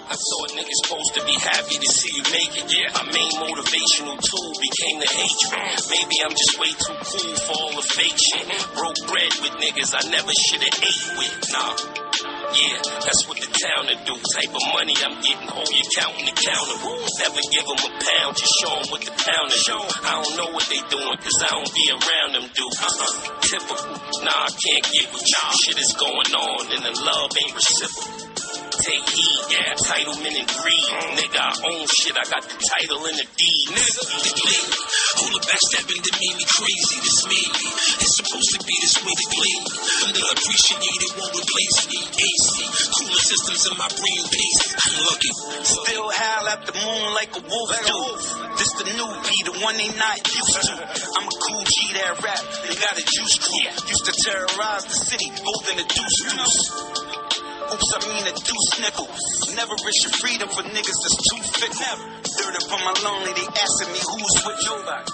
I thought niggas supposed to be happy to see you make it. Yeah, my main motivational tool became the hatred. Maybe I'm just way too cool for all the fake shit. Broke bread with niggas I never should've ate with. Nah. Yeah, that's what the towner do. Type of money I'm getting, hold your counting the counter. Never give them a pound, just show them what the pound is. I don't know what they doing, cause I don't be around them dudes. Typical, nah, I can't get with y'all. Shit is going on and the love ain't reciprocal. Take heed, yeah, entitlement and greed. Nigga, I own shit, I got the title and the deed. Nigga, the glee. All the backstabbing that made me crazy, this made me. It's supposed to be this way to play. Underappreciated, won't replace me. AC, cooler systems in my brain pace. I'm lucky. Still howl at the moon like a wolf do. This the new B, the one they not used to. I'm a cool G that rap, they got a juice crew. Used to terrorize the city, both in the deuce. Oops, I mean a deuce nickel. Never risk your freedom for niggas that's too fit. Never. Third up on my lonely, they asking me who's with nobody.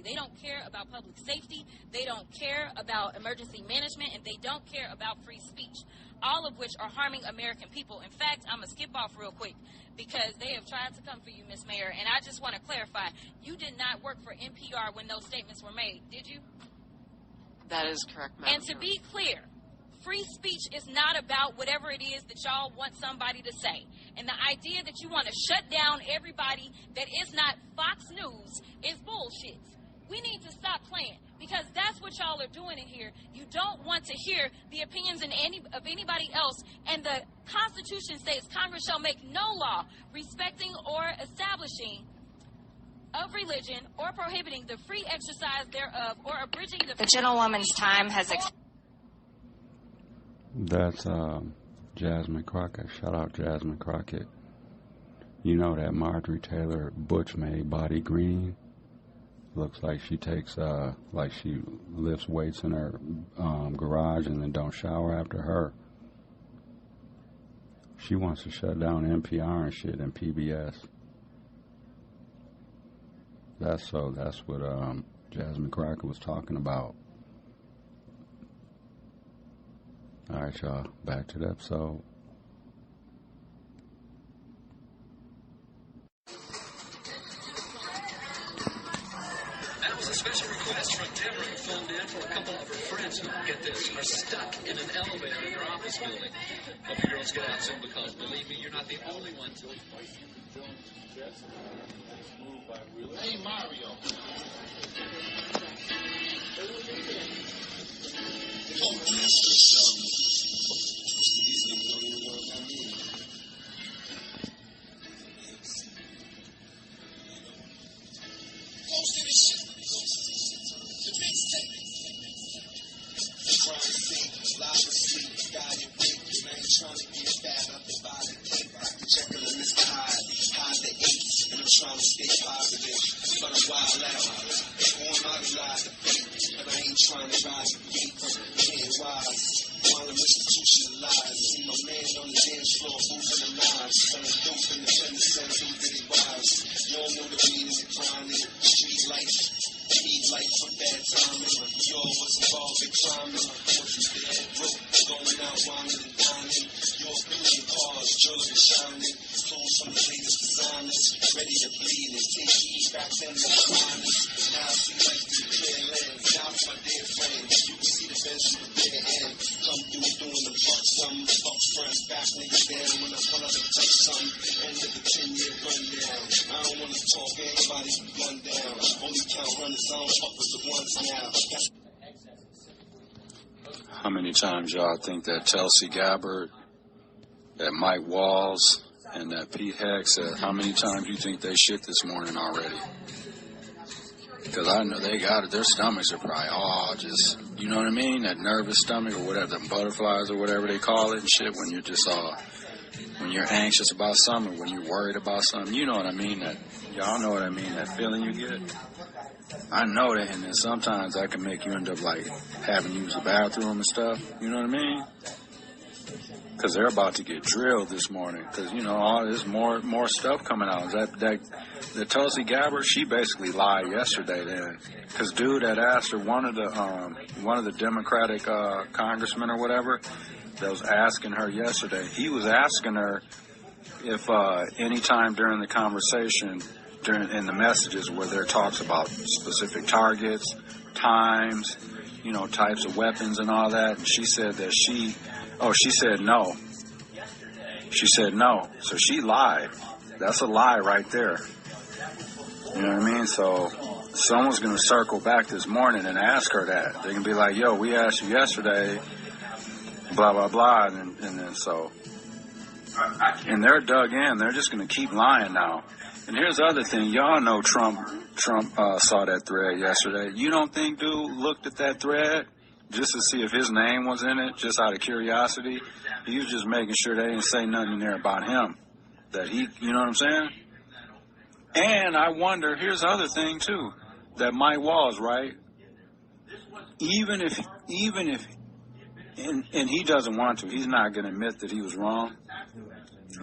They don't care about public safety, they don't care about emergency management, and they don't care about free speech, all of which are harming American people. In fact, I'm going to skip off real quick because they have tried to come for you, Ms. Mayor, and I just want to clarify, you did not work for NPR when those statements were made, did you? That is correct, Madam. And to be clear, free speech is not about whatever it is that y'all want somebody to say. And the idea that you want to shut down everybody that is not Fox News is bullshit. We need to stop playing because that's what y'all are doing in here. You don't want to hear the opinions of anybody else. And the Constitution states Congress shall make no law respecting or establishing of religion or prohibiting the free exercise thereof or abridging the gentlewoman's time has That's Jasmine Crockett. Shout out Jasmine Crockett. You know that Marjorie Taylor Butch made body green. Looks like she takes like she lifts weights in her garage and then don't shower after her. She wants to shut down NPR and shit and PBS. That's what Jasmine Crockett was talking about. All right, y'all, back to the episode. That was a special request from Deborah, who phoned in for a couple of her friends who, get this, are stuck in an elevator in their office building. Hope you girls get out soon because, believe me, you're not the only ones. Hey, Mario. Trying to stay positive, but I'm wild out. On my ride the beat, but I ain't trying to ride the gate. Being wise, while I'm institutionalized. See my man on the dance floor, moving the lines. Selling dope in the business and who did it wise. You don't know the meaning of grinding. Street life, need life for bad timing. We all was involved in climbing. Wasn't dead broke, going out whining and dining. Your beauty cars, jewelry shining. Clothes from the latest designers, ready to bleed and take heat back then to the miners. Now I see life through clear lens. Now for my dear friends, you can see the best from the bitter end. Come through doing the buck some, buck friends back niggas down when I pull out and touch some. End of the 10-year rundown. I don't wanna talk, everybody can run down. Only count runners, I don't fuck with the ones now. How many times y'all think that Tulsi Gabbard, that Mike Walls, and that Pete Hex, how many times you think they shit this morning already? Because I know they got it. Their stomachs are probably all just, you know what I mean? That nervous stomach or whatever, the butterflies or whatever they call it and shit, when you're just when you're anxious about something, when you're worried about something, you know what I mean? That y'all know what I mean, that feeling you get? I know that, and then sometimes that can make you end up like having to use the bathroom and stuff, you know what I mean? because they're about to get drilled this morning. Because all there's more stuff coming out. The Tulsi Gabbard, she basically lied yesterday. Then, because dude had asked her, one of the Democratic congressmen or whatever, that was asking her yesterday. He was asking her if any time during the conversation, in the messages where there talks about specific targets, times, types of weapons and all that, and she said that she said no. She said no. So she lied. That's a lie right there. You know what I mean? So someone's going to circle back this morning and ask her that. They're going to be like, yo, we asked you yesterday, blah, blah, blah. And then so. And they're dug in. They're just going to keep lying now. And here's the other thing. Y'all know Trump saw that thread yesterday. You don't think dude looked at that thread just to see if his name was in it, just out of curiosity? He was just making sure they didn't say nothing in there about him. That he, you know what I'm saying? And I wonder, here's the other thing too, that Mike Walls, right? Even if, and he doesn't want to, he's not going to admit that he was wrong.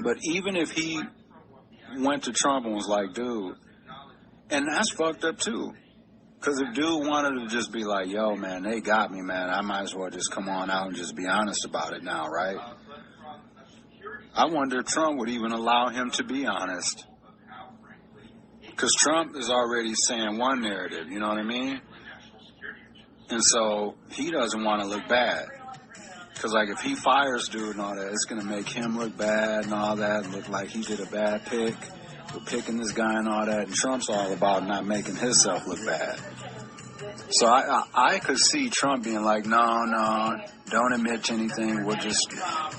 But even if he went to Trump and was like, dude, and that's fucked up too. Because if dude wanted to just be like, yo, man, they got me, man, I might as well just come on out and just be honest about it now, right? I wonder if Trump would even allow him to be honest. Because Trump is already saying one narrative, you know what I mean? And so he doesn't want to look bad. Because, like, if he fires dude and all that, it's going to make him look bad and all that, and look like he did a bad pick for picking this guy and all that. And Trump's all about not making himself look bad. So I could see Trump being like, no, don't admit to anything.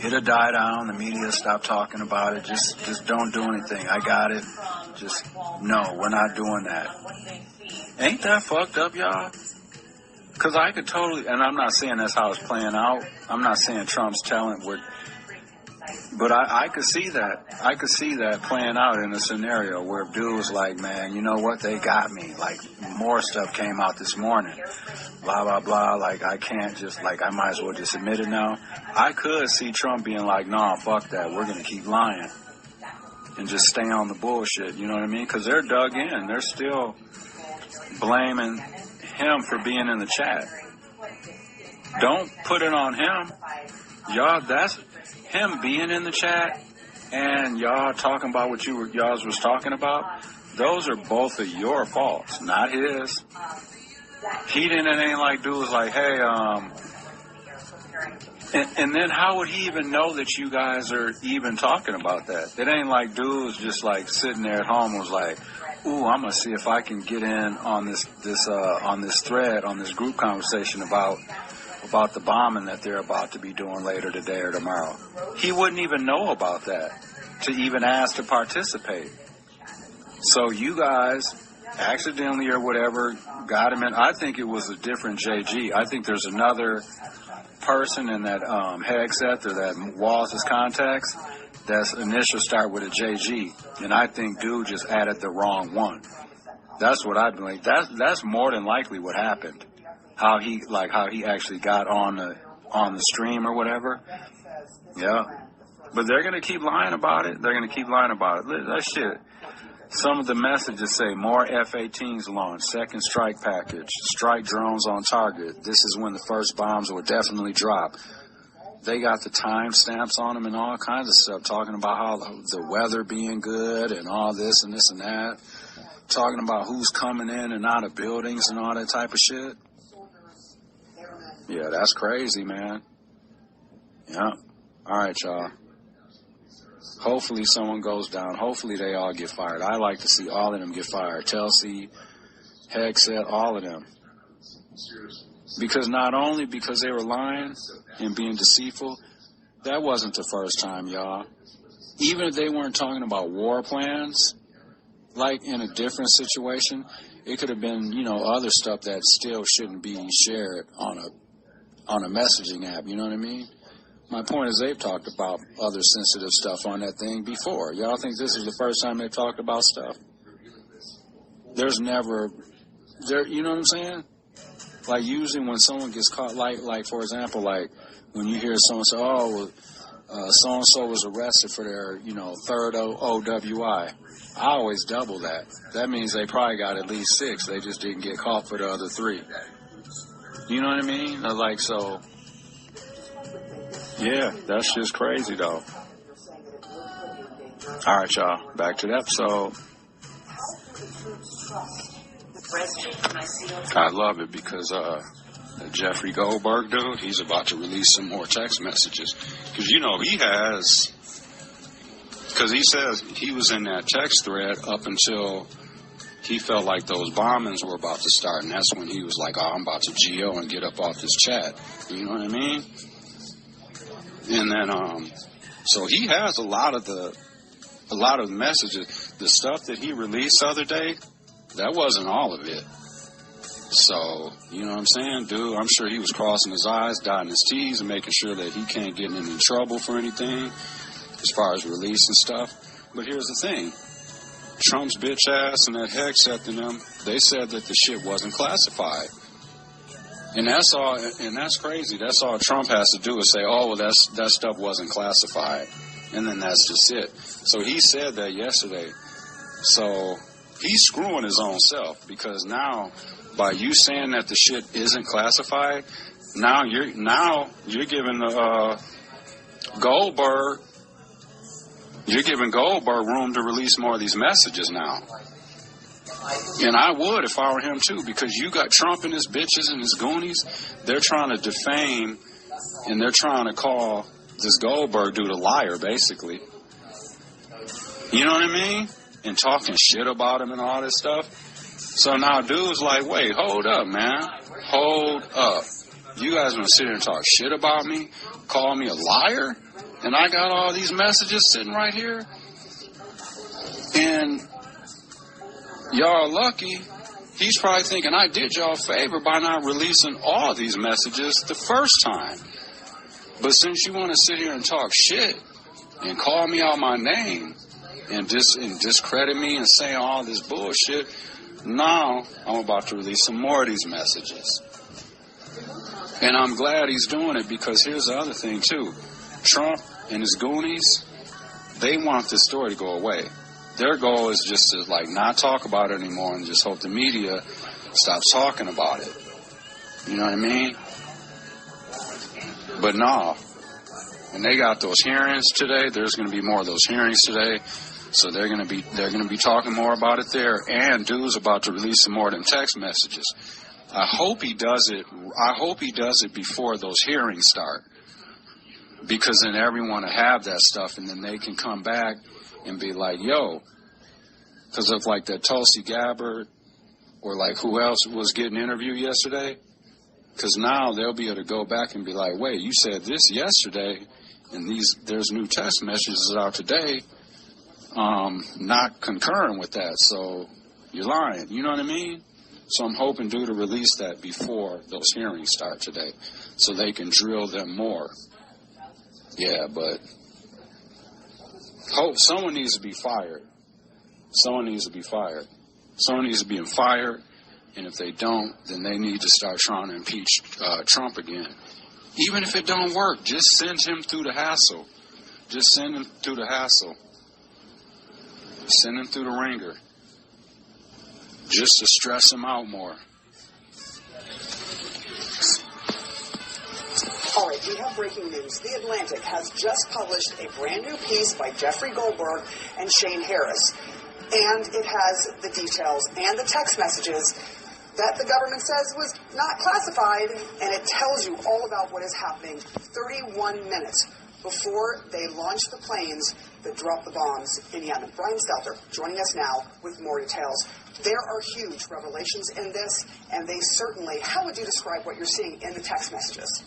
It'll die down. The media stop talking about it. Just don't do anything. I got it. Just, no, we're not doing that. Ain't that fucked up, y'all? Because I could totally, and I'm not saying that's how it's playing out. I'm not saying Trump's talent would, but I could see that. I could see that playing out in a scenario where dude was like, man, you know what? They got me. Like, more stuff came out this morning. Blah, blah, blah. Like, I can't just, like, I might as well just admit it now. I could see Trump being like, nah, fuck that. We're going to keep lying and just stay on the bullshit. You know what I mean? Because they're dug in. They're still blaming him for being in the chat. Don't put it on him. Y'all, that's him being in the chat and y'all talking about what y'all was talking about. Those are both of your faults, not his. He didn't, it ain't like dude was like, hey, and then how would he even know that you guys are even talking about that? It ain't like dude was just like sitting there at home and was like, ooh, I'm gonna see if I can get in on this thread, on this group conversation about the bombing that they're about to be doing later today or tomorrow. He wouldn't even know about that to even ask to participate. So you guys accidentally or whatever got him in. I think it was a different JG. I think there's another person in that headset or that Walls' contacts that's initial start with a JG, and I think dude just added the wrong one. That's what I believe. That's more than likely what happened. How he actually got on the stream or whatever. Yeah, but they're gonna keep lying about it. They're gonna keep lying about it. That shit. Some of the messages say more F-18s launched, second strike package, strike drones on target. This is when the first bombs will definitely drop. They got the time stamps on them and all kinds of stuff, talking about how the weather being good and all this and this and that, talking about who's coming in and out of buildings and all that type of shit. Yeah, that's crazy, man. Yeah. All right, y'all. Hopefully someone goes down. Hopefully they all get fired. I like to see all of them get fired. Tulsi, Hegseth, all of them. Because not only because they were lying and being deceitful, that wasn't the first time, y'all. Even if they weren't talking about war plans, like in a different situation, it could have been, other stuff that still shouldn't be shared on a messaging app, you know what I mean? My point is they've talked about other sensitive stuff on that thing before. Y'all think this is the first time they've talked about stuff? There's never, you know what I'm saying? Like usually when someone gets caught, like for example, like when you hear someone say, oh, well, so-and-so was arrested for their, third OWI, I always double that. That means they probably got at least 6. They just didn't get caught for the other 3. You know what I mean? Like, so, yeah, that's just crazy, though. All right, y'all, back to the episode. I love it because the Jeffrey Goldberg dude, he's about to release some more text messages. Because, he has, because he says he was in that text thread up until he felt like those bombings were about to start. And that's when he was like, oh, I'm about to GO and get up off this chat. You know what I mean? And then, so he has a lot of the messages. The stuff that he released the other day, that wasn't all of it. So, you know what I'm saying? Dude, I'm sure he was crossing his I's, dotting his T's, and making sure that he can't get in any trouble for anything as far as releasing stuff. But here's the thing. Trump's bitch ass and that Hegseth and them, they said that the shit wasn't classified. And that's all, and that's crazy. That's all Trump has to do is say, oh, well, that stuff wasn't classified. And then that's just it. So he said that yesterday. So he's screwing his own self because now, by you saying that the shit isn't classified, now you're giving Goldberg, you're giving Goldberg room to release more of these messages now. And I would if I were him too, because you got Trump and his bitches and his goonies. They're trying to defame and they're trying to call this Goldberg dude a liar, basically. You know what I mean? And talking shit about him and all this stuff. So now dude's like, wait, hold up, man. Hold up. You guys want to sit here and talk shit about me? Call me a liar? And I got all these messages sitting right here? And y'all are lucky. He's probably thinking I did y'all a favor by not releasing all these messages the first time. But since you want to sit here and talk shit and call me out my name and discredit me and say all this bullshit, now I'm about to release some more of these messages. And I'm glad he's doing it because here's the other thing too. Trump and his goonies, they want this story to go away. Their goal is just to not talk about it anymore and just hope the media stops talking about it. You know what I mean? But no. And they got those hearings today. There's going to be more of those hearings today. So they're going to be talking more about it there. And dude's about to release some more of them text messages. I hope he does it before those hearings start. Because then everyone will have that stuff and then they can come back and be like, yo, because of that Tulsi Gabbard or who else was getting interviewed yesterday. Because now they'll be able to go back and be like, wait, you said this yesterday and there's new text messages out today not concurring with that. So you're lying. You know what I mean? So I'm hoping due to release that before those hearings start today so they can drill them more. Yeah, but someone needs to be fired. Someone needs to be fired. Someone needs to be fired, and if they don't, then they need to start trying to impeach Trump again. Even if it don't work, just send him through the hassle. Just send him through the hassle. Send him through the ringer. Just to stress him out more. All right, we have breaking news. The Atlantic has just published a brand new piece by Jeffrey Goldberg and Shane Harris. And it has the details and the text messages that the government says was not classified. And it tells you all about what is happening 31 minutes before they launch the planes that drop the bombs in Yemen. Brian Stelter joining us now with more details. There are huge revelations in this, and they certainly, how would you describe what you're seeing in the text messages?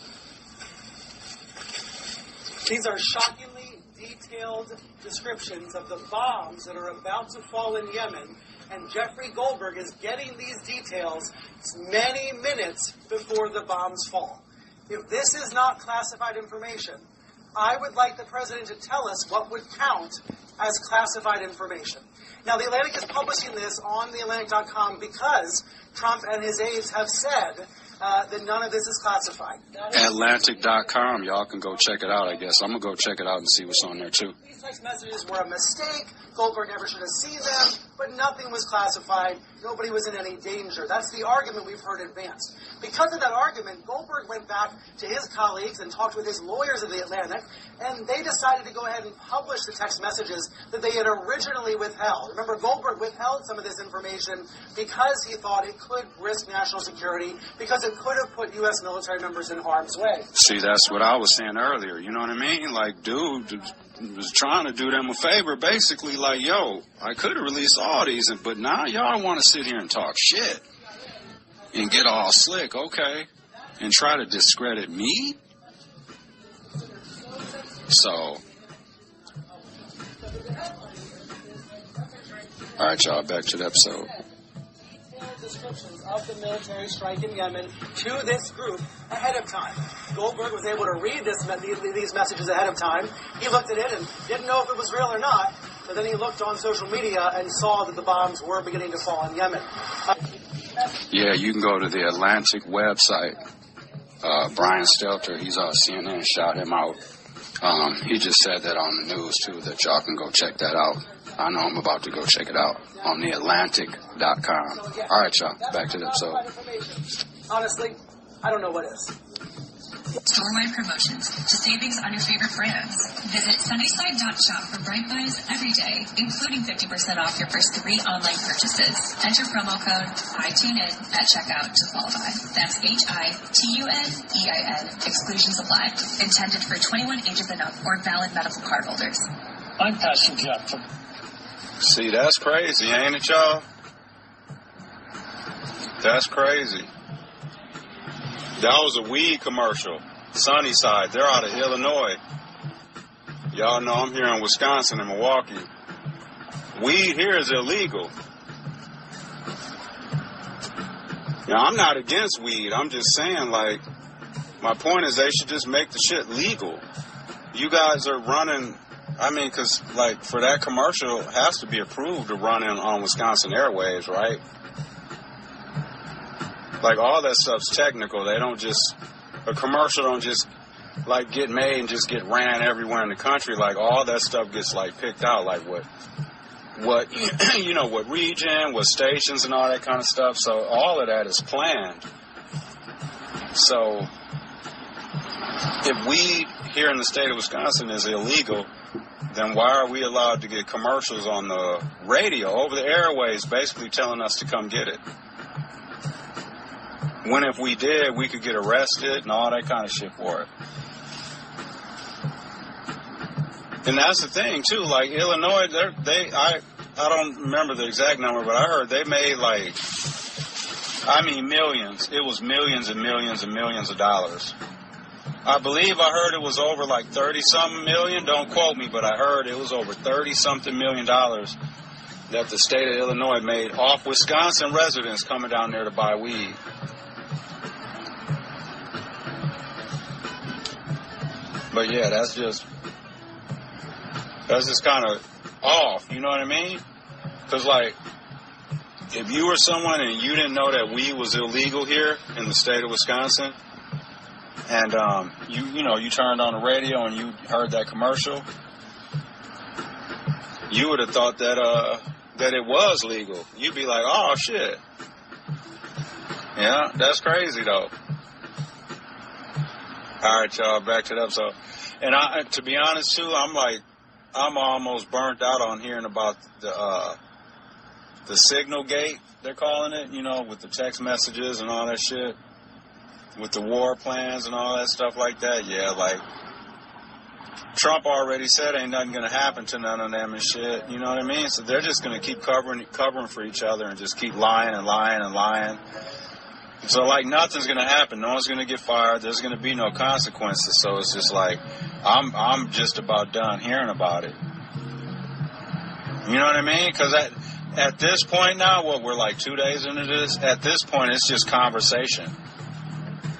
These are shockingly detailed descriptions of the bombs that are about to fall in Yemen, and Jeffrey Goldberg is getting these details many minutes before the bombs fall. If this is not classified information, I would like the president to tell us what would count as classified information. Now, The Atlantic is publishing this on theatlantic.com because Trump and his aides have said then none of this is classified. Atlantic.com. Y'all can go check it out, I guess. I'm going to go check it out and see what's on there, too. These text messages were a mistake. Goldberg never should have seen them, but nothing was classified. Nobody was in any danger. That's the argument we've heard advanced. Because of that argument, Goldberg went back to his colleagues and talked with his lawyers at the Atlantic, and they decided to go ahead and publish the text messages that they had originally withheld. Remember, Goldberg withheld some of this information because he thought it could risk national security, because it could have put U.S. military members in harm's way. See, that's what I was saying earlier. You know what I mean? Like, dude was trying to do them a favor, basically, like, yo, I could have released all these, but now y'all want to sit here and talk shit and get all slick, okay, and try to discredit me? So, all right, y'all, back to the episode. Descriptions of the military strike in Yemen to this group ahead of time. Goldberg was able to read these messages ahead of time. He looked at it and didn't know if it was real or not, but then he looked on social media and saw that the bombs were beginning to fall in Yemen. Yeah, you can go to the Atlantic website. Brian Stelter, he's on CNN, shout him out. He just said that on the news, too, that y'all can go check that out. I know I'm about to go check it out on theatlantic.com. All right, y'all, back to the episode. Honestly, I don't know what is. Store-wide promotions to savings on your favorite brands. Visit Sunnyside.shop for bright buys every day, including 50% off your first 3 online purchases. Enter promo code ITuneIn at checkout to qualify. That's HITUNEIN. Exclusions apply. Intended for 21 ages and up or valid medical card holders. I'm Pastor Jeff from... See, that's crazy, ain't it, y'all? That's crazy. That was a weed commercial. Sunnyside, they're out of Illinois. Y'all know I'm here in Wisconsin and Milwaukee. Weed here is illegal. Now, I'm not against weed. I'm just saying, like, my point is they should just make the shit legal. You guys are running... I mean, because, like, for that commercial, it has to be approved to run on Wisconsin airwaves, right? Like, all that stuff's technical. They don't just... A commercial don't just, like, get made and just get ran everywhere in the country. Like, all that stuff gets, like, picked out. Like, what you know, what region, what stations and all that kind of stuff. So, all of that is planned. So, if weed here in the state of Wisconsin is illegal... then why are we allowed to get commercials on the radio, over the airways, basically telling us to come get it? When if we did, we could get arrested and all that kind of shit for it. And that's the thing, too. Like, Illinois, I don't remember the exact number, but I heard they made, like, I mean, millions. It was millions and millions and millions of dollars. I believe I heard it was over like 30-something million. Don't quote me, but I heard it was over 30-something million dollars that the state of Illinois made off Wisconsin residents coming down there to buy weed. But yeah, that's just kind of off, you know what I mean? Because, like, if you were someone and you didn't know that weed was illegal here in the state of Wisconsin, and you turned on the radio and you heard that commercial, you would have thought that it was legal. You'd be like, oh shit. Yeah, that's crazy though. All right, y'all, back to the episode. And to be honest too, I'm almost burnt out on hearing about the signal gate, they're calling it, you know, with the text messages and all that shit. With the war plans and all that stuff like that, yeah, like, Trump already said ain't nothing going to happen to none of them and shit, you know what I mean? So they're just going to keep covering for each other and just keep lying and lying and lying. So, like, nothing's going to happen. No one's going to get fired. There's going to be no consequences. So it's just like, I'm just about done hearing about it. You know what I mean? Because at this point now, we're like 2 days into this, at this point it's just conversation.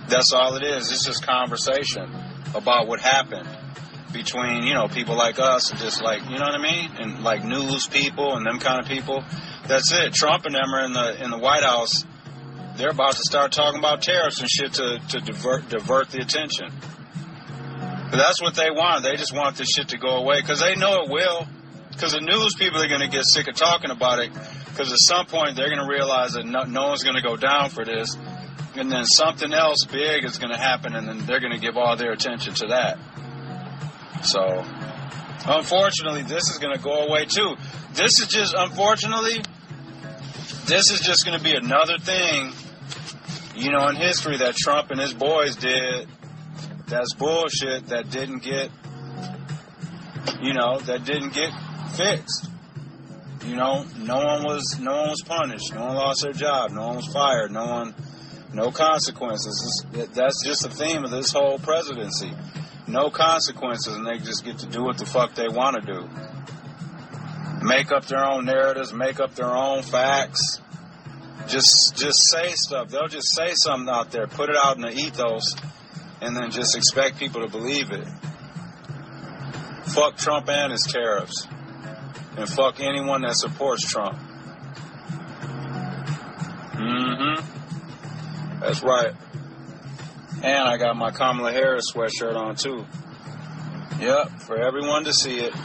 That's all it is. It's just conversation about what happened between, you know, people like us and just like, you know what I mean? And like news people and them kind of people. That's it. Trump and them are in the White House. they're about to start talking about tariffs and shit to divert the attention. But that's what they want. They just want this shit to go away because they know it will. Because the news people are going to get sick of talking about it. Because at some point they're going to realize that no one's going to go down for this. And then something else big is going to happen, and then they're going to give all their attention to that. So, unfortunately, this is going to go away too. This is just going to be another thing, you know, in history that Trump and his boys did. That's bullshit that didn't get fixed. You know, no one was punished. No one lost their job. No one was fired. No consequences. That's just the theme of this whole presidency. No consequences, and they just get to do what the fuck they want to do. Make up their own narratives, make up their own facts. Just say stuff. They'll just say something out there, put it out in the ethos, and then just expect people to believe it. Fuck Trump and his tariffs. And fuck anyone that supports Trump. That's right. And I got my Kamala Harris sweatshirt on too. Yep, for everyone to see it.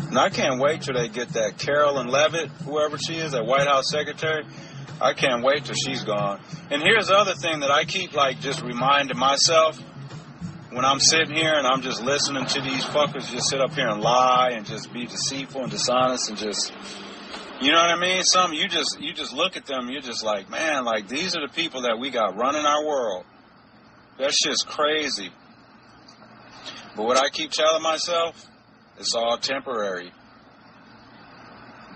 And I can't wait till they get that Carolyn Leavitt, whoever she is, that White House secretary. I can't wait till she's gone. And here's the other thing that I keep just reminding myself when I'm sitting here and I'm just listening to these fuckers just sit up here and lie and just be deceitful and dishonest and just, you know what I mean? You just look at them, you're just like, man, like these are the people that we got running our world. That shit's crazy. But what I keep telling myself, it's all temporary.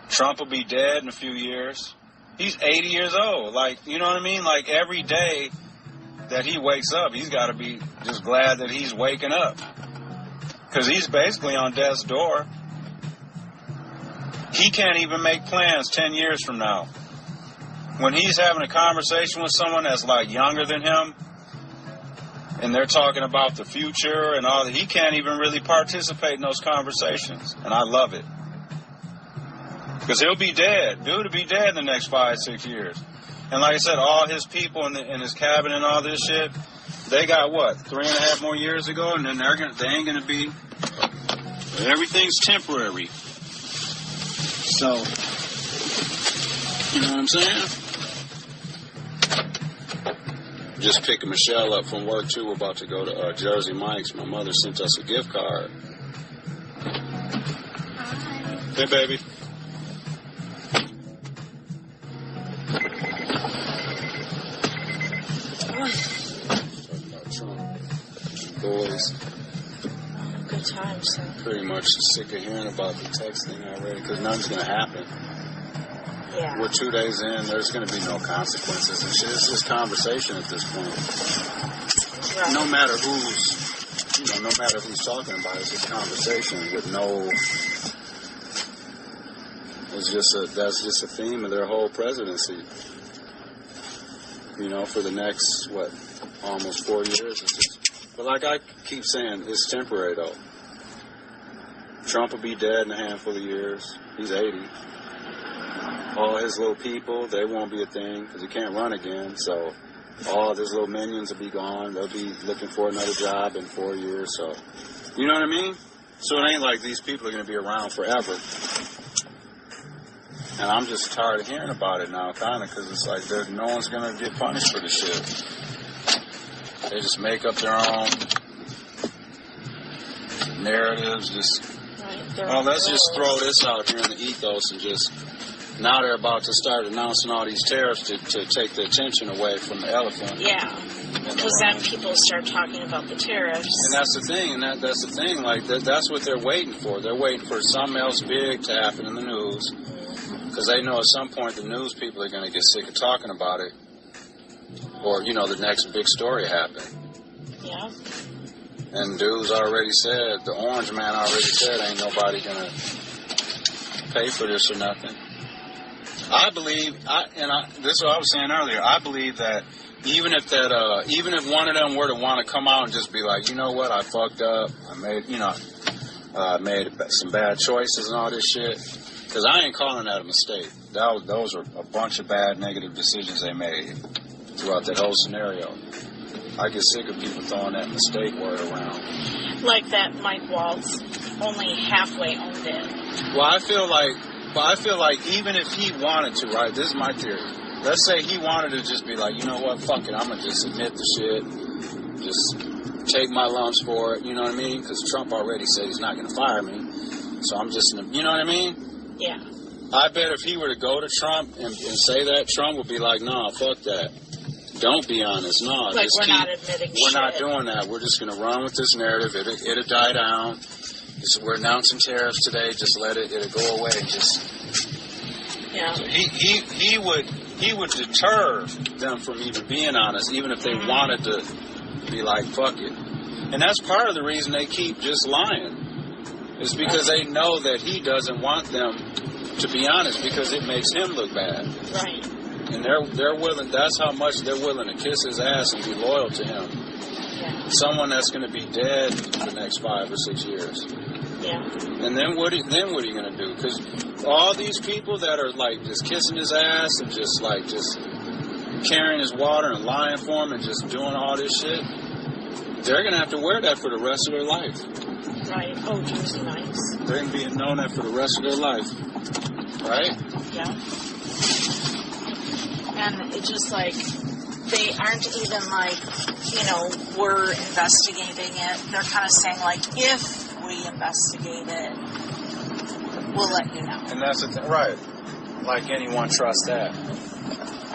Trump will be dead in a few years. He's 80 years old. Like, you know what I mean? Like every day that he wakes up, he's got to be just glad that he's waking up. Because he's basically on death's door. He can't even make plans 10 years from now. When he's having a conversation with someone that's like younger than him, and they're talking about the future and all that, he can't even really participate in those conversations. And I love it. Because he'll be dead. Dude will be dead in the next 5-6 years. And like I said, all his people in his cabinet and all this shit, they got what, 3.5 more years to go, and then they ain't gonna be. Everything's temporary. So, you know what I'm saying? Just picking Michelle up from work too. We're about to go to Jersey Mike's. My mother sent us a gift card. Hi. Hey, baby. Talking about Trump, boys. Good times. Pretty much sick of hearing about the text thing already because nothing's going to happen. Yeah. We're 2 days in. There's going to be no consequences and shit. It's just conversation at this point. Right. No matter who's talking about it, it's just conversation with no. That's just a theme of their whole presidency. You know, for the next, almost 4 years. But like I keep saying, it's temporary, though. Trump will be dead in a handful of years. He's 80. All his little people, they won't be a thing because he can't run again. So all of his little minions will be gone. They'll be looking for another job in 4 years. So, you know what I mean? So it ain't like these people are going to be around forever. And I'm just tired of hearing about it now, kind of, because it's like no one's going to get punished for the shit. They just make up their own narratives. Let's just throw this out here in the ethos and just... Now they're about to start announcing all these tariffs to take the attention away from the elephant. Yeah, because then people start talking about the tariffs. And that's the thing, that's the thing. Like, that's what they're waiting for. They're waiting for something else big to happen in the news. Because they know at some point the news people are going to get sick of talking about it. Or, the next big story happened. Yeah. And dude's already said, the orange man already said, ain't nobody going to pay for this or nothing. I believe, this is what I was saying earlier, I believe that even if one of them were to want to come out and just be like, you know what, I fucked up, I made some bad choices and all this shit, Because I ain't calling that a mistake. Those are a bunch of bad, negative decisions they made throughout that whole scenario. I get sick of people throwing that mistake word around. Like that Mike Waltz only halfway owned it. Well, I feel like even if he wanted to, right, this is my theory. Let's say he wanted to just be like, you know what, fuck it, I'm going to just admit the shit, just take my lumps for it, you know what I mean? Because Trump already said he's not going to fire me, so I'm just, you know what I mean? Yeah. I bet if he were to go to Trump and say that, Trump would be like, nah, fuck that. Don't be honest. No, like just we're not admitting we're shit. not doing that. We're just going to run with this narrative. It'll die down. We're announcing tariffs today. Just let it'll go away. Just yeah. So he would deter them from even being honest, even if they wanted to be like, fuck it. And that's part of the reason they keep just lying. Is because they know that he doesn't want them to be honest because it makes him look bad. Right. And they're willing. That's how much they're willing to kiss his ass and be loyal to him. Yeah. Someone that's going to be dead for the next 5 or 6 years. Yeah. And then what are you going to do? Because all these people that are like just kissing his ass and just carrying his water and lying for him and just doing all this shit, they're going to have to wear that for the rest of their life. Right. Oh, Jersey nice. They're going to be known that for the rest of their life. Right? Yeah. And it's just like, they aren't even like, we're investigating it. They're kind of saying like, if we investigate it, we'll let you know. And that's the thing, right. Like anyone trust that.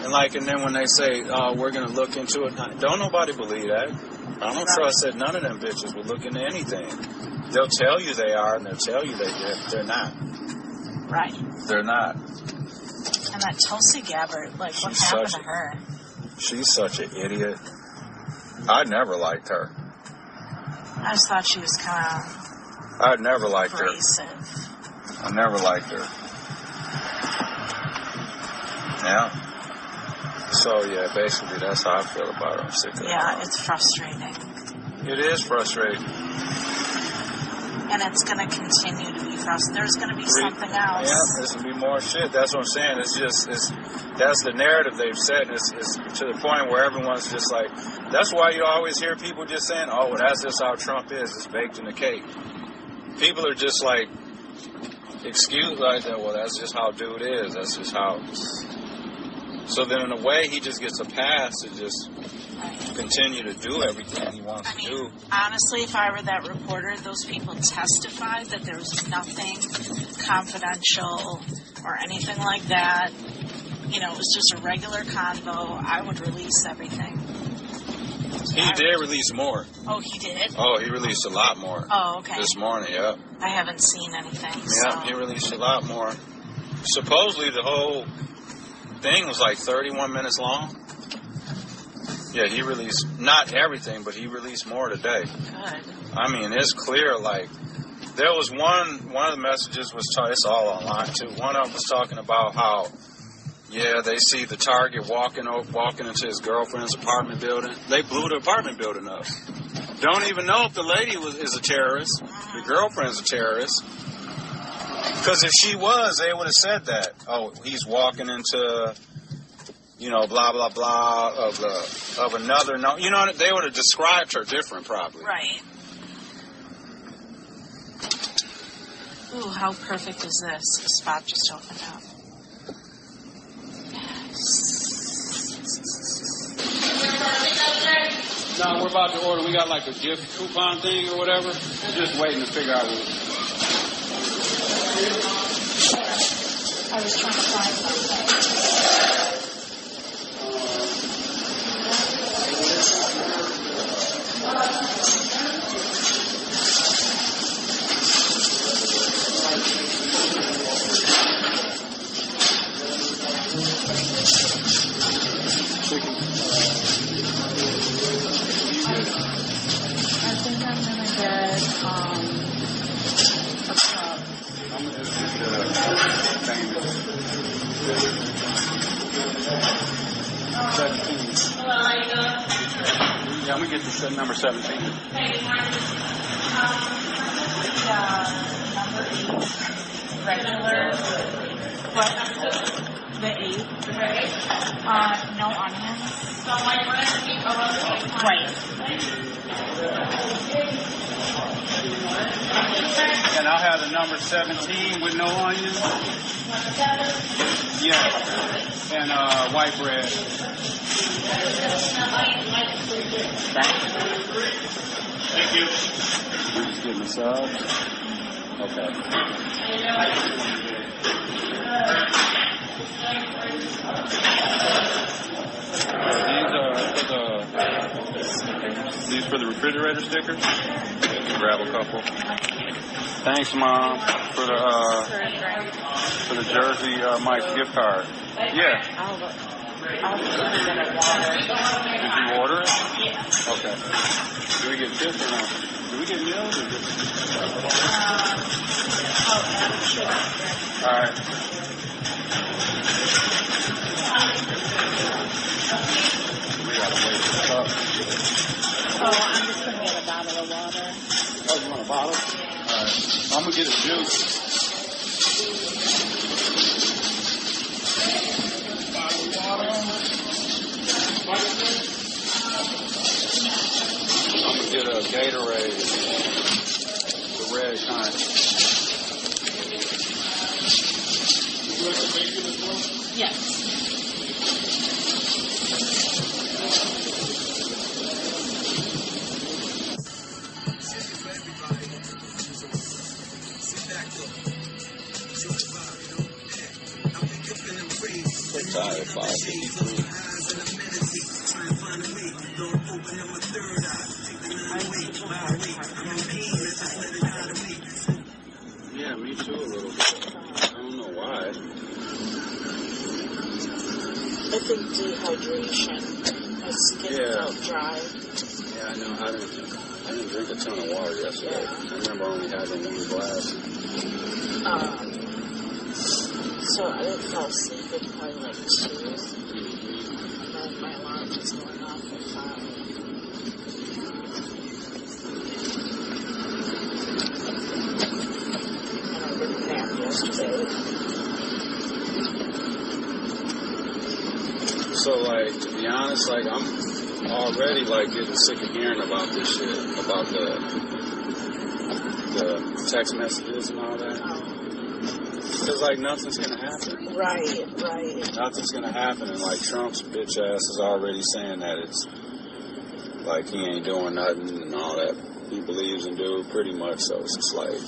And then when they say, we're going to look into it, don't nobody believe that. I don't trust that none of them bitches will look into anything. They'll tell you they are, and they'll tell you they're not. Right. They're not. And that Tulsi Gabbard, what happened to her? She's such an idiot. I never liked her. I just thought she was kind of I never liked abrasive. her. I never liked her. Yeah. So, yeah, basically that's how I feel about her. I'm sick of her. Yeah, it's frustrating. It is frustrating. And it's going to continue to be frustrating. There's going to be something else. Yeah, there's going to be more shit. That's what I'm saying. That's the narrative they've set. And it's to the point where everyone's just like, that's why you always hear people just saying, oh, well, that's just how Trump is. It's baked in the cake. People are just like, excuse like that. Well, that's just how dude is. That's just how. So then in a way, he just gets a pass to just continue to do everything he wants to do. Honestly, if I were that reporter, those people testified that there was nothing confidential or anything like that. It was just a regular convo. I would release everything. He did release more. Oh, he did? Oh, he released a lot more. Oh, okay. This morning, yeah. I haven't seen anything. Yeah, so. He released a lot more. Supposedly the whole thing was like 31 minutes long. Yeah, he released, not everything, but he released more today. Good. I mean, it's clear, there was one of the messages was, it's all online too. One of them was talking about how, they see the target walking into his girlfriend's apartment building. They blew the apartment building up. Don't even know if the lady is a terrorist. The girlfriend's a terrorist. Because if she was, they would have said that. Oh, he's walking into, blah, blah, blah, of another. No, they would have described her different, probably. Right. Ooh, how perfect is this? The spot just opened up. No, we're about to order. We got a gift coupon thing or whatever. We're just waiting to figure out what. I was trying to find something. Chicken. I think I'm gonna get a cup. I'm gonna just get famous. 17. Hello, how you doing? Yeah, I'm gonna get the set number 17. Hey, good morning. Number 8. regular, but the 8. No onions. Right. And I'll have the number 17 with no onions. Yeah. And white bread. Thank you. We're just getting the subs. Okay. These for the refrigerator stickers. Grab a couple. Thanks, Mom, for the Jersey Mike's gift card. Yeah. I'll get a water. Did you order it? Yeah. Okay. Do we get tips or not? Do we get meals or just? All right. We gotta wait for the cup. I'm just gonna get a bottle of water. Oh, you want a bottle? All right. I'm gonna get a juice. Bottle of water. I'm gonna get a Gatorade, the red kind. You like the bacon as well? Yes. Tired 553. Yeah, me too a little bit. I don't know why. I think dehydration. My skin felt dry. Yeah, I know. I didn't drink a ton of water yesterday. I remember only having one glass. So I didn't fall asleep at probably like 2. And then my alarm was going off at 5. And I didn't nap yesterday. So, like, to be honest, like, I'm already, like, getting sick of hearing about this shit, about the text messages and all that. Because, like, nothing's going to happen. Right. Nothing's going to happen. And, like, Trump's bitch ass is already saying that it's, like, he ain't doing nothing and all that he believes in do, pretty much. So it's just like,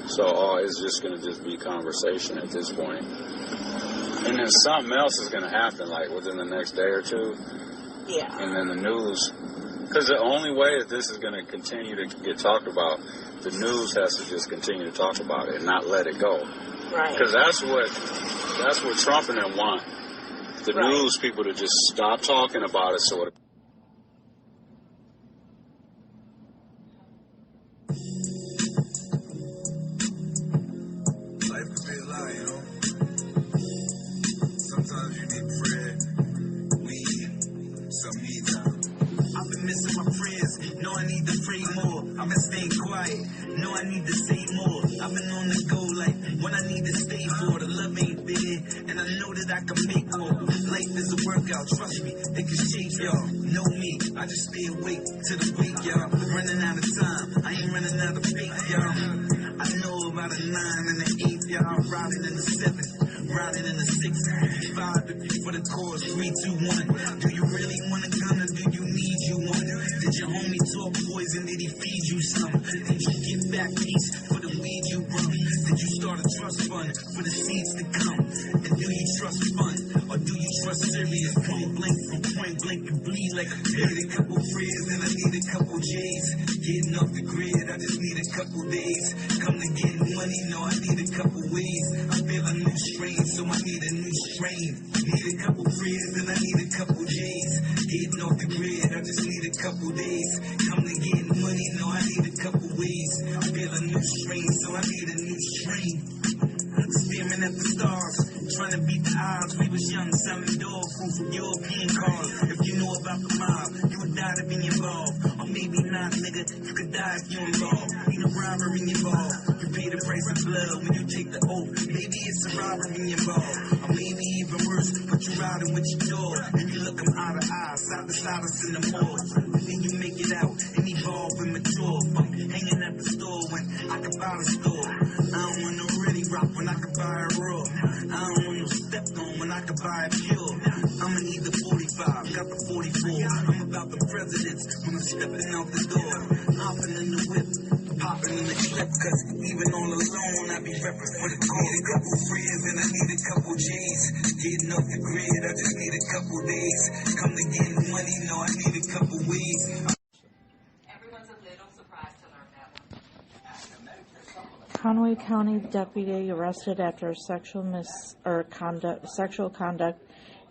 so it's just going to just be conversation at this point. And then something else is going to happen, like, within the next day or two. Yeah. And then the news, because the only way that this is going to continue to get talked about, the news has to just continue to talk about it and not let it go. Right. Because that's what Trump and them want. The news people to just stop talking about it so it... Life could be a lie, you know. Sometimes you need bread, weed, some me time. I've been missing my friends. No, I need to pray more. I've been staying quiet. No, I need to say more. I've been on the go like when I need to stay for. The love ain't there, and I know that I can make more. Life is a workout, trust me, it can shape y'all. Know me, I just stay awake to the wake, y'all. Running out of time, I ain't running out of faith, y'all. I know about a 9 and an 8, y'all. Riding in the 7, riding in the 6, 5 for the cause, 3, 2, 1. Do you really want a gun or do you need you one? Did your homie talk poison? Did he feed you some? Did you give back peace for the weed you run? Did you start a trust fund for the seeds to come? And do you trust fun or do you trust serious? Point blank from point blank and bleed like I need a couple friends and I need a couple J's. Getting off the grid, I just need a couple days. Come to get money, no, I need a couple ways. I feel a new strain, so I need a new strain. Need a couple friends and I need a couple J's. Getting off the grid, I just need a couple days. Come to get money, no, I need a couple ways. I feel a new strain, so I need a new strain. Staring at the stars, trying to beat the odds. We was young, selling dog food from European cars. If you know about the mob, you would die to be involved. Or maybe not, nigga, you could die if you involved. Ain't a robbery involved. You pay the price of blood when you take the oath. Maybe it's a robbery involved. Or maybe even worse, but you riding with your dog. And you look them eye to eye, side to side us in the mall. Then you make it out and evolve and mature. Hanging at the store when I could buy the store. I don't want no ready rock when I could buy it raw. I don't want no stepped on when I could buy it pure. I'ma need the 45, got the 44. I'm about the presidents when I'm stepping out the door. Hopping in the whip, popping in the clip. Cause even all alone, I be repping for the core. Need a couple friends and I need a couple G's. Getting off the grid, I just need a couple days. Come to get money, no, I need a couple weeks. Conway County deputy arrested after sexual conduct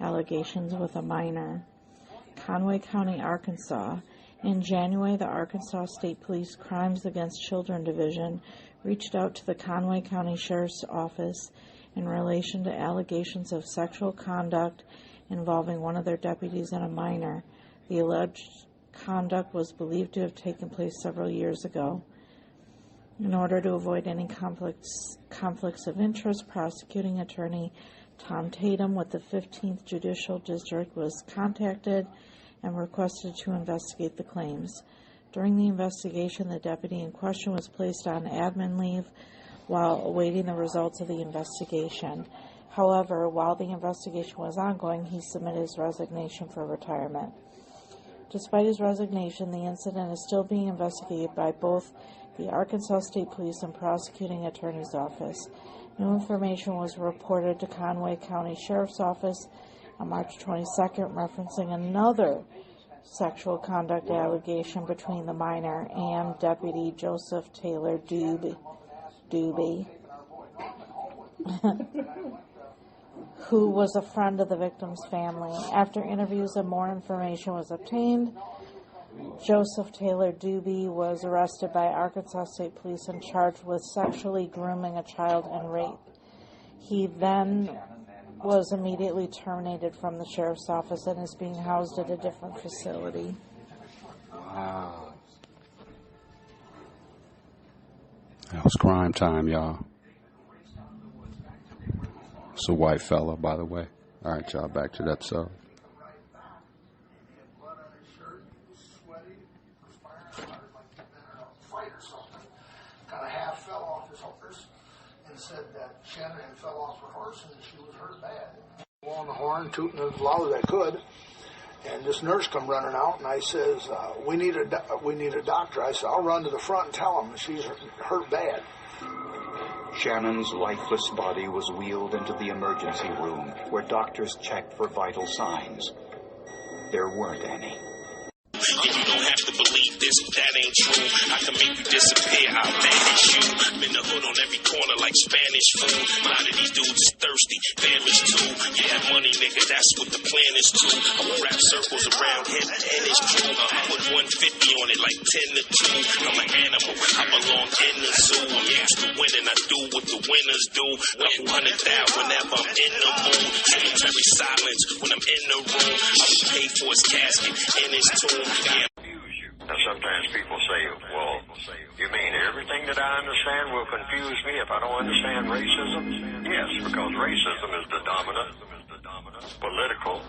allegations with a minor. Conway County, Arkansas. In January, the Arkansas State Police Crimes Against Children Division reached out to the Conway County Sheriff's Office in relation to allegations of sexual conduct involving one of their deputies and a minor. The alleged conduct was believed to have taken place several years ago. In order to avoid any conflicts of interest, prosecuting attorney Tom Tatum with the 15th Judicial District was contacted and requested to investigate the claims. During the investigation, the deputy in question was placed on admin leave while awaiting the results of the investigation. However, while the investigation was ongoing, he submitted his resignation for retirement. Despite his resignation, the incident is still being investigated by both the Arkansas State Police and Prosecuting Attorney's Office. New information was reported to Conway County Sheriff's Office on March 22nd, referencing another sexual conduct allegation between the minor and Deputy Joseph Taylor Doobie, who was a friend of the victim's family. After interviews and more information was obtained, Joseph Taylor Doobie was arrested by Arkansas State Police and charged with sexually grooming a child and rape. He then was immediately terminated from the sheriff's office and is being housed at a different facility. Wow. That was crime time, y'all. It's a white fella, by the way. All right, y'all, back to the episode. Said that Shannon had fell off her horse and she was hurt bad. On the horn, tooting as loud as I could, and this nurse come running out, and I says, "We need a doctor." I said, "I'll run to the front and tell him she's hurt bad." Shannon's lifeless body was wheeled into the emergency room, where doctors checked for vital signs. There weren't any. Yeah, you don't have to believe this, but that ain't true. I can make you disappear, I'll banish you. I'm in the hood on every corner like Spanish food. A lot of these dudes is thirsty, famished too. Yeah, money, nigga, that's what the plan is too. I will wrap circles around him and his crew. I put 150 on it like 10 to 2. I'm an animal, I belong in the zoo. I'm used to winning, I do what the winners do. Couple hundred thousand whenever I'm in the mood. Cemetery silence when I'm in the room. I will pay for his casket in his tomb. Now, sometimes people say, well, you mean everything that I understand will confuse me if I don't understand racism? Yes, because racism is the dominant, political,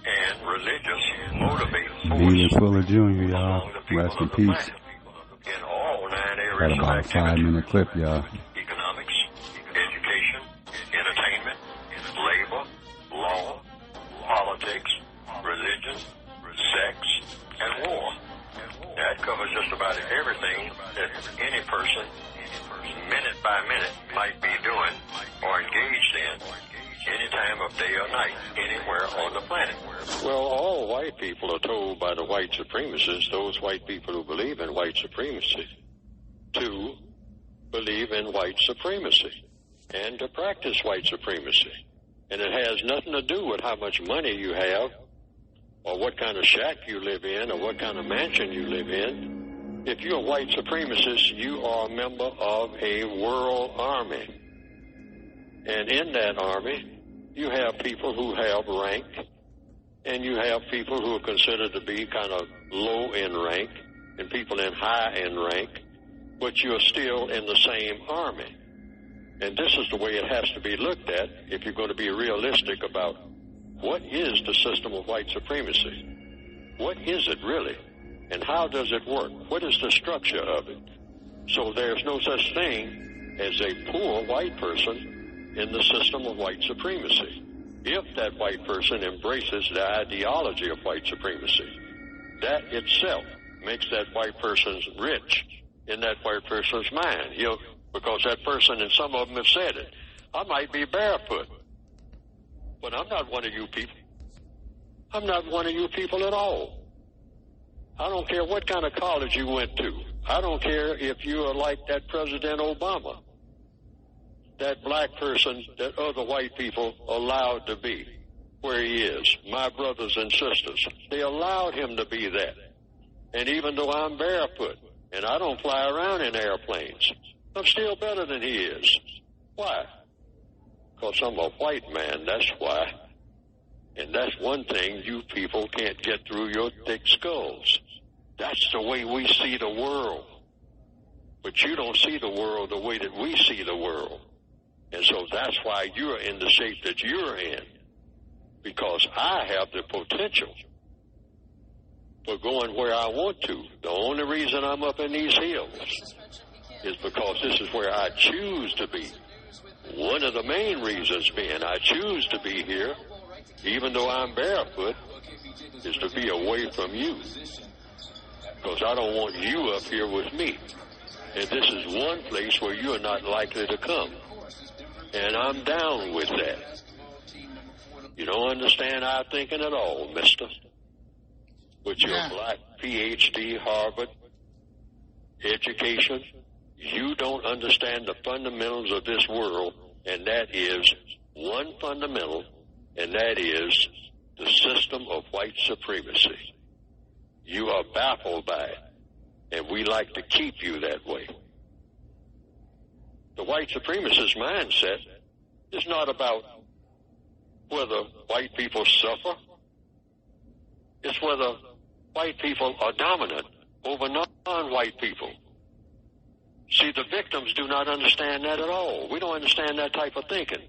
and religious motivating force. Dean Fuller Jr., y'all. Rest in peace. In all 9 areas Got about a 5-minute clip, y'all. Economics, education, entertainment, labor, law, politics, religion, sex, and war. That covers just about everything that any person, minute by minute, might be doing or engaged in any time of day or night, anywhere on the planet. Well, all white people are told by the white supremacists, those white people who believe in white supremacy, to believe in white supremacy and to practice white supremacy. And it has nothing to do with how much money you have, or what kind of shack you live in, or what kind of mansion you live in. If you're a white supremacist, you are a member of a world army. And in that army, you have people who have rank, and you have people who are considered to be kind of low in rank, and people in high in rank, but you're still in the same army. And this is the way it has to be looked at if you're going to be realistic about what is the system of white supremacy. What is it really? And how does it work? What is the structure of it? So there's no such thing as a poor white person in the system of white supremacy, if that white person embraces the ideology of white supremacy. That itself makes that white person rich in that white person's mind. Because that person, and some of them have said it, I might be barefoot, but I'm not one of you people. I'm not one of you people at all. I don't care what kind of college you went to. I don't care if you are like that President Obama, that black person that other white people allowed to be where he is. My brothers and sisters, they allowed him to be that. And even though I'm barefoot and I don't fly around in airplanes, I'm still better than he is. Why? Because I'm a white man, that's why. And that's one thing you people can't get through your thick skulls. That's the way we see the world. But you don't see the world the way that we see the world. And so that's why you're in the shape that you're in. Because I have the potential for going where I want to. The only reason I'm up in these hills is because this is where I choose to be. One of the main reasons being I choose to be here, even though I'm barefoot, is to be away from you. Because I don't want you up here with me. And this is one place where you're not likely to come. And I'm down with that. You don't understand our thinking at all, mister. With your black PhD, Harvard education, you don't understand the fundamentals of this world, and that is one fundamental, and that is the system of white supremacy. You are baffled by it, and we like to keep you that way. The white supremacist mindset is not about whether white people suffer. It's whether white people are dominant over non-white people. See, the victims do not understand that at all. We don't understand that type of thinking.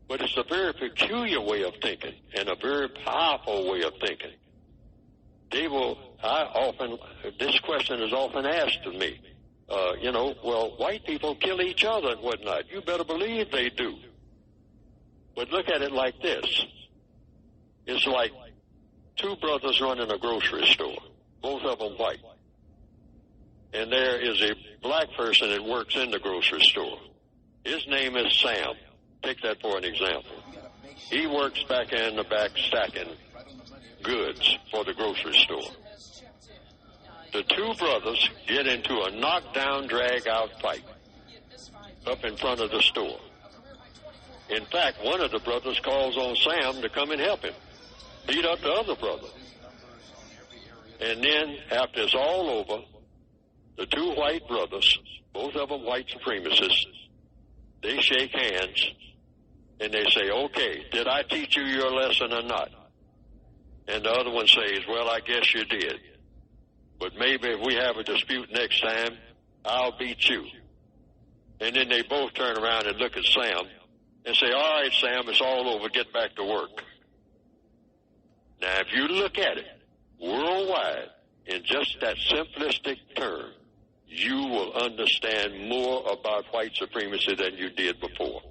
But it's a very peculiar way of thinking and a very powerful way of thinking. This question is often asked of me. Well, white people kill each other and whatnot. You better believe they do. But look at it like this. It's like two brothers running a grocery store, both of them white. And there is a black person that works in the grocery store. His name is Sam. Take that for an example. He works back in the back stacking goods for the grocery store. The two brothers get into a knockdown, drag-out fight up in front of the store. In fact, one of the brothers calls on Sam to come and help him beat up the other brother. And then, after it's all over, the two white brothers, both of them white supremacists, they shake hands and they say, okay, did I teach you your lesson or not? And the other one says, well, I guess you did. But maybe if we have a dispute next time, I'll beat you. And then they both turn around and look at Sam and say, all right, Sam, it's all over. Get back to work. Now, if you look at it worldwide in just that simplistic term, you will understand more about white supremacy than you did before.